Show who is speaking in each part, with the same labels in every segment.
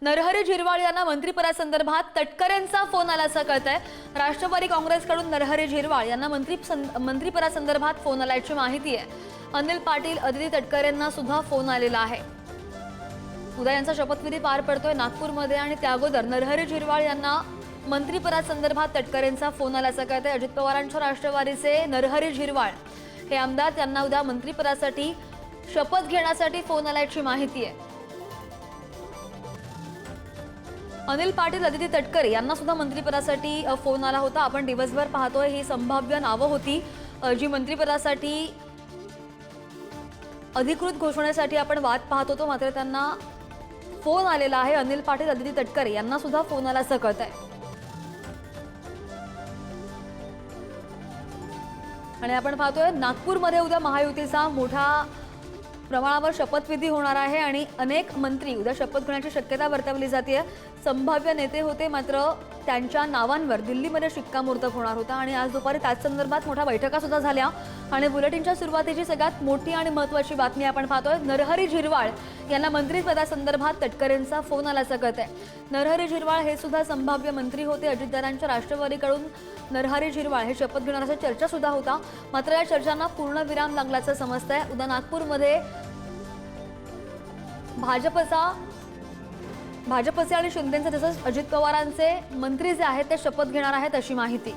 Speaker 1: नरहरी झिरवाळ यांना मंत्रिपदासंदर्भात तटकरेंचा फोन आल्याचं कळतंय। राष्ट्रवादी काँग्रेसकडून नरहरी झिरवाळ यांना मंत्रिपदासंदर्भात फोन आल्याची माहिती आहे। अनिल पाटील, अदिती तटकरेंना सुद्धा फोन आलेला आहे। उद्या यांचा शपथविधी पार पडतोय नागपूरमध्ये आणि त्या अगोदर नरहरी झिरवाळ यांना मंत्रिपदासंदर्भात तटकरेंचा फोन आल्याचं कळतंय। अजित पवारांच्या राष्ट्रवादीचे नरहरी झिरवाळ हे आमदार त्यांना उद्या मंत्रिपदासाठी शपथ घेण्यासाठी फोन आल्याची माहिती आहे। अनिल पाटील, अदिती तटकरे यांना सुद्धा मंत्रिपदासाठी फोन आला होता। आपण दिवसभर पाहतोय ही संभाव्य नावं होती जी मंत्रिपदासाठी अधिकृत घोषणेसाठी आपण वाट पाहत होतो, मात्र त्यांना फोन आलेला आहे। अनिल पाटील, अदिती तटकरे यांना सुद्धा फोन आल्याचं कळतंय। आणि आपण पाहतोय नागपूरमध्ये उद्या महायुतीचा मोठा प्रमाणावर शपथविधी होणार आहे आणि अनेक मंत्री उद्या शपथ घेण्याची शक्यता वर्तवली जाते। संभाव्य नेते होते, मात्र त्यांच्या नावांवर दिल्लीमध्ये शिक्कामोर्तब होणार होता आणि आज दुपारी त्याच संदर्भात मोठ्या बैठका सुद्धा झाल्या। आणि बुलेटिनच्या सुरुवातीची सगळ्यात मोठी आणि महत्त्वाची बातमी आपण पाहतोय, नरहरी झिरवाळ यांना मंत्रिपदासंदर्भात तटकरेंचा फोन आल्याचं कळतंय। नरहरी झिरवाळ हे सुद्धा संभाव्य मंत्री होते। अजितदादांच्या राष्ट्रवादीकडून नरहरी झिरवाळ हे शपथ घेणार असा चर्चा सुद्धा होता, मात्र या चर्चांना पूर्णविराम लागल्याचं समजतंय। उद्या नागपूरमध्ये भाजपचे आणि शिंदेचे तसंच अजित पवारांचे मंत्री जे आहेत ते शपथ घेणार आहेत अशी माहिती।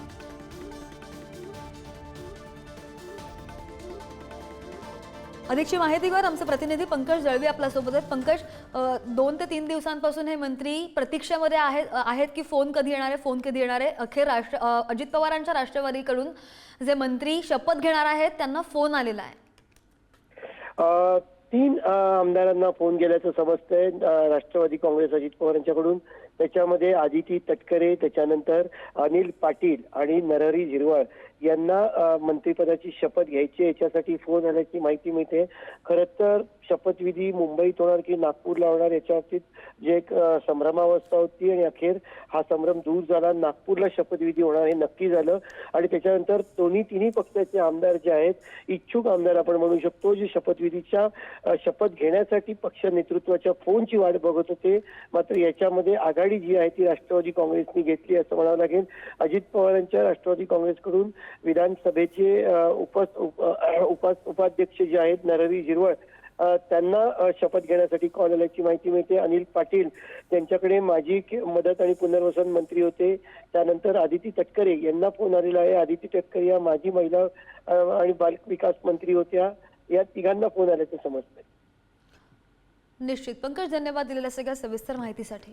Speaker 1: अधिकची माहिती घेऊन आमचे प्रतिनिधी पंकज दळवी आपल्यासोबत आहेत। पंकज, 2 ते 3 दिवसांपासून हे मंत्री प्रतीक्षेमध्ये आहेत की फोन कधी येणार आहे, फोन कधी येणार आहे। अखेर अजित पवारांच्या राष्ट्रवादीकडून जे मंत्री शपथ घेणार आहेत त्यांना फोन आलेला आहे।
Speaker 2: 3 आमदारांना फोन गेल्याचं समजतंय राष्ट्रवादी काँग्रेस अजित पवारांच्याकडून। त्याच्यामध्ये आदिती तटकरे, त्याच्यानंतर अनिल पाटील आणि नरहरी झिरवाळ यांना मंत्रिपदाची शपथ घ्यायची याच्यासाठी फोन आल्याची माहिती मिळते। खरं तर शपथविधी मुंबईत होणार की नागपूरला होणार याच्या बाबतीत जे एक संभ्रमावस्था होती आणि अखेर हा संभ्रम दूर झाला। नागपूरला शपथविधी होणार हे नक्की झालं आणि त्याच्यानंतर तिन्ही पक्षाचे आमदार जे आहेत, इच्छुक आमदार आपण म्हणू शकतो, जे शपथविधीच्या शपथ घेण्यासाठी पक्ष नेतृत्वाच्या फोनची वाट बघत होते, मात्र याच्यामध्ये आघाडी जी आहे ती राष्ट्रवादी काँग्रेसने घेतली असं म्हणावं लागेल। अजित पवारांच्या राष्ट्रवादी काँग्रेसकडून विधानसभेचे उपाध्यक्ष जे आहेत नरहरी झिरवाळ त्यांना शपथ घेण्यासाठी कॉल आल्याची माहिती मिळते। अनिल पाटील त्यांच्याकडे माजी मदत आणि पुनर्वसन मंत्री होते। त्यानंतर आदिती तटकरे यांना फोन आलेला आहे। आदिती तटकरे या माजी महिला आणि बाल विकास मंत्री होत्या। या तिघांना फोन आल्याचं समजतंय।
Speaker 1: निश्चित पंकज, धन्यवाद दिलेल्या सगळ्या सविस्तर माहितीसाठी।